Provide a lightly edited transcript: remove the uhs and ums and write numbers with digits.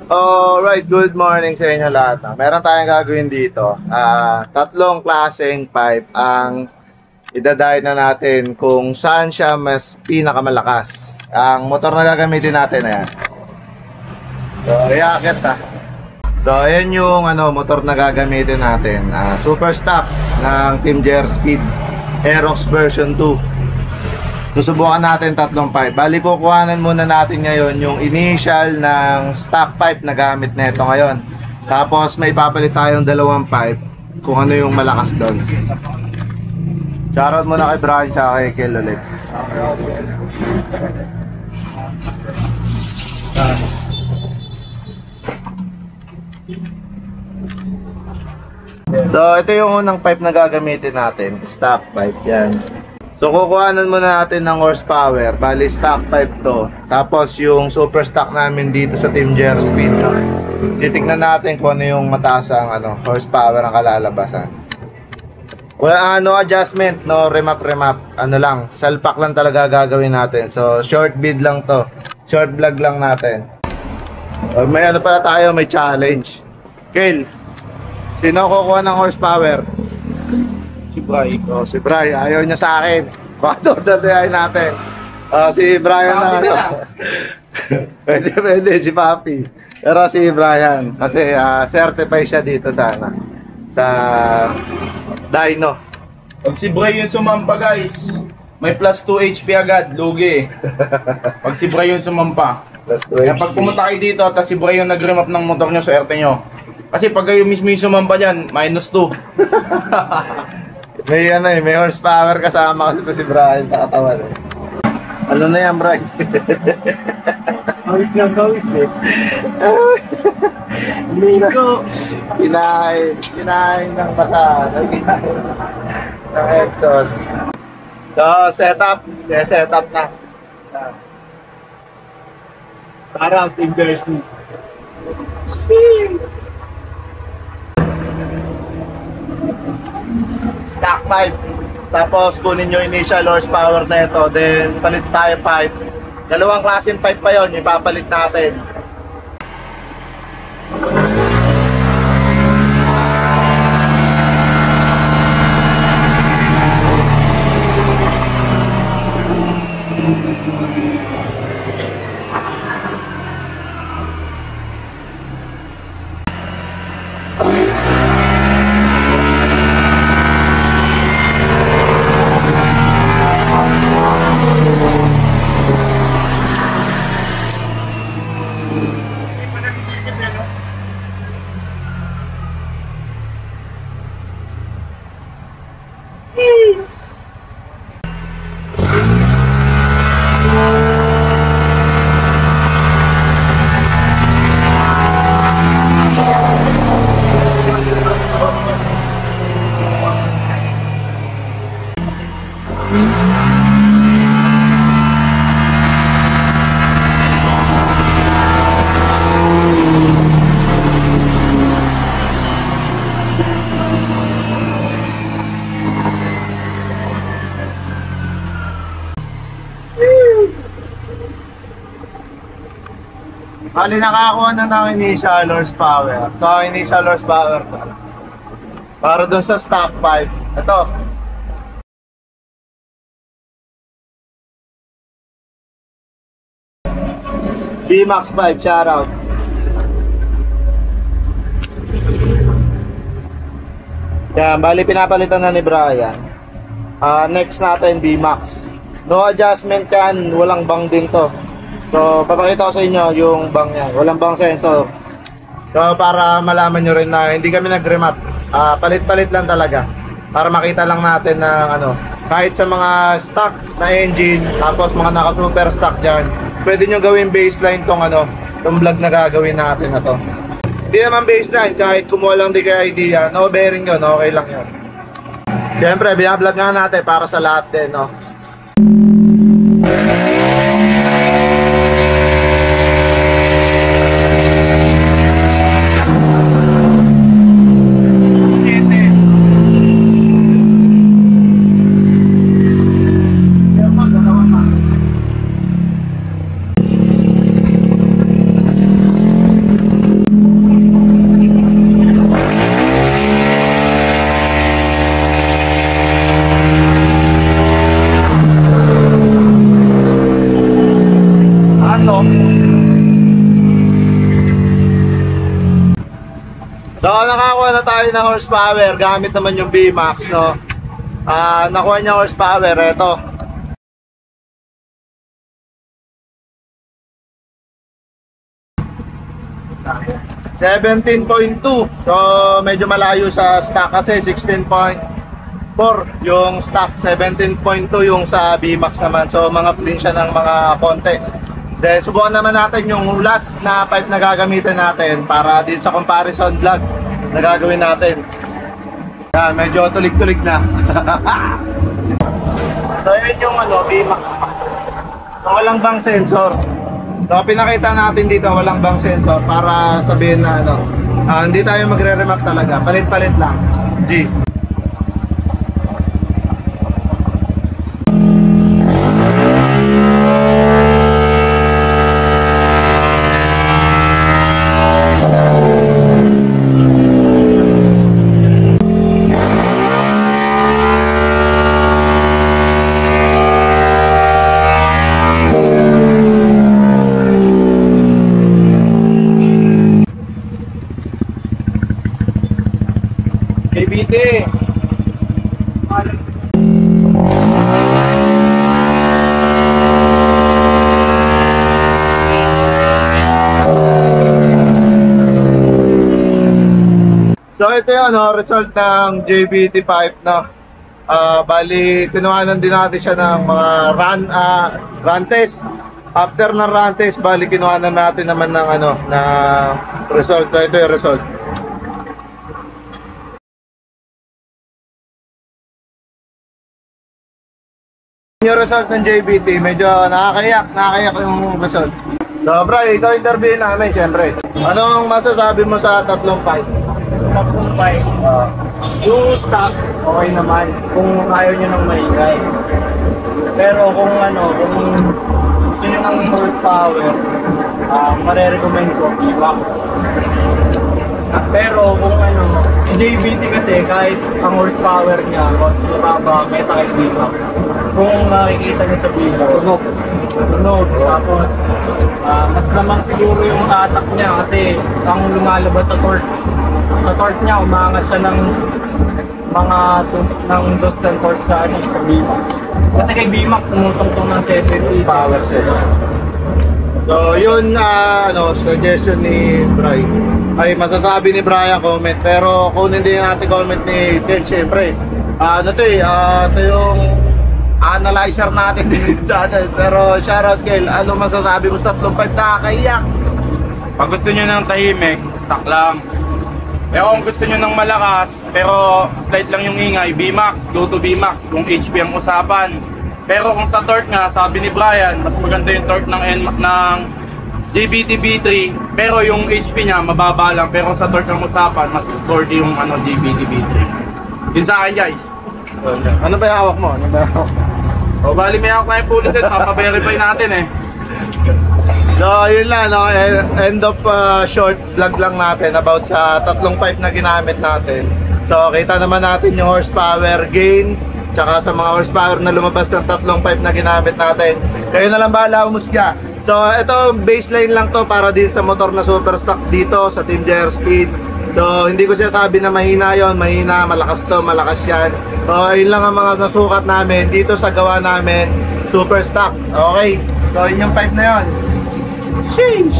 Alright, good morning sa inyo lahat. Meron tayong gagawin dito. Tatlong klaseng pipe ang idadayad na natin kung saan siya mas pinakamalakas. Ang motor na gagamitin natin, ayan. So, iakit ha. So, ayan yung motor na gagamitin natin. Super stock ng Team JR Speed Aerox version 2. Susubukan natin tatlong pipe. Bali, kukuhanan muna natin ngayon yung initial ng stock pipe na gamit nito ngayon. Tapos may papalit tayong dalawang pipe kung ano yung malakas doon. Shoutout muna kay Brian tsaka kay Kel ulit. So ito yung unang pipe na gagamitin natin, stock pipe yan. So kukuhanan muna natin ng horsepower, bali stock pipe to. Tapos yung super stock namin dito sa Team JR Speed, titignan natin kung ano yung mataas ang horsepower ang kalalabasan. Wala adjustment, no remap. Lang, salpak lang talaga gagawin natin. So short bid lang to. Short vlog lang natin. May pala tayo, may challenge. Kel, sino kukuha ng horsepower? Si Bray. Oh, si Bray, ayaw niya sa akin. Bakit dadayain natin? Si Brian na pwede si Papi. Pero si Brian kasi certified siya dito sa dyno. Pag si Bray yung sumampa, guys, may plus 2 HP agad, lugi. Pag si Bray yung sumampa. Plus 2 Kaya pag pumunta kayo dito at si Bray yung nag-remap ng motor nyo, swerte nyo. Kasi pag kayo mismo yung sumampa dyan, minus 2. May horsepower kasama kasi ito si Brian sa katawan. Ano na yan, Brian? Kawis eh. Hindi ko. Kinain ng basa. Kinain ng exhaust. So, setup na. Parang fingers mo. Stock pipe. Tapos kunin nyo initial horsepower na ito. Then palit tayo pipe. Dalawang klaseng pipe pa yun. Ipapalit natin. Bali, nakakuha na ng initial horsepower. So, initial horsepower to. Para dun sa stock pipe. Ito. B-Max 5, shoutout. Yan, bali pinapalitan na ni Brian. Next natin, B-Max. No adjustment yan, walang bang din to. So, papakita ko sa inyo yung bang yan. Walang bang sensor. So, para malaman nyo rin na hindi kami nag-remap. Palit-palit lang talaga. Para makita lang natin na kahit sa mga stock na engine, tapos mga naka-super stock dyan, pwede nyo gawin baseline tong vlog na gagawin natin na to. Hindi naman baseline, kahit kumuha lang di kayo idea, no bearing yun, okay lang yun. Siyempre, binablog nga natin para sa lahat din, no? So, nakakuha na tayo ng horsepower gamit naman yung VMAX, no? Nakuha niya horsepower, eto. $17.2. So, medyo malayo sa stock kasi 16.4 yung stock, 17.2 yung sa VMAX naman. So, mga din siya ng mga konti. Then, subukan naman natin yung last na pipe na gagamitin natin para dito sa comparison vlog na gagawin natin. Yan, medyo tulig-tulig na. So, yun yung VMAX pa. So, walang bang sensor. So, pinakita natin dito walang bang sensor para sabihin na hindi tayo magre-remap talaga. Palit-palit lang. G. KBT. So ito yun, result ng JBT5 na bali kinuhanan din natin siya ng mga run test. After ng run test, bali kinuhanan natin naman ng na result. So ito yung result. Yung result ng JBT, medyo nakakayak yung result. So bro, ikaw interview namin syempre. Anong masasabi mo sa 3.5? Tatlong bike. Yung stock, okay naman. Kung ayaw nyo ng maingay. Pero kung gusto nyo ng horsepower, marirecommend ko VMAX. Pero kung si JBT kasi kahit ang horsepower niya, mas mababa kaysa kay VMAX. Kung makikita nyo sa video, tunog. Tapos, mas naman siguro yung atak niya kasi ang lumalabas sa torque. Sa torque niya, umangat siya ng mga Dostal torque sa VMAX. Kasi kay VMAX, tumutong ng 70 power set. So, yun suggestion ni Brian. Ay, masasabi ni Brian comment. Pero kung hindi natin comment ni Ken, syempre. Ito yung analyzer natin din sa Pero shoutout Kel, ano masasabi mo sa 3.5 nakakaiyak? Pag gusto nyo ng tahimik, stock lang. Pero kung gusto nyo ng malakas, pero slight lang yung ingay, VMAX, go to VMAX kung HP ang usapan. Pero kung sa torque nga, sabi ni Brian, mas maganda yung torque ng JBT B3, pero yung HP niya mababa lang. Pero sa torque ang usapan, mas torque yung JBT B3. Yun sa akin guys. Ano ba yung hawak mo? O bali may hawak na yung pulley set, papaverify natin eh. So, yun lang, end of short vlog lang natin about sa 3.5 na ginamit natin. So, kita naman natin yung horsepower gain, tsaka sa mga horsepower na lumabas ng 3.5 na ginamit natin. Kayo na lang bahala umusga. So, ito, baseline lang to para din sa motor na super stock dito sa Team JR Speed. So, hindi ko siya sabi na mahina yon, mahina, malakas to, malakas yan. So, yun lang ang mga nasukat namin dito sa gawa namin, super stock. Okay, so yun yung pipe na yon. Sheesh!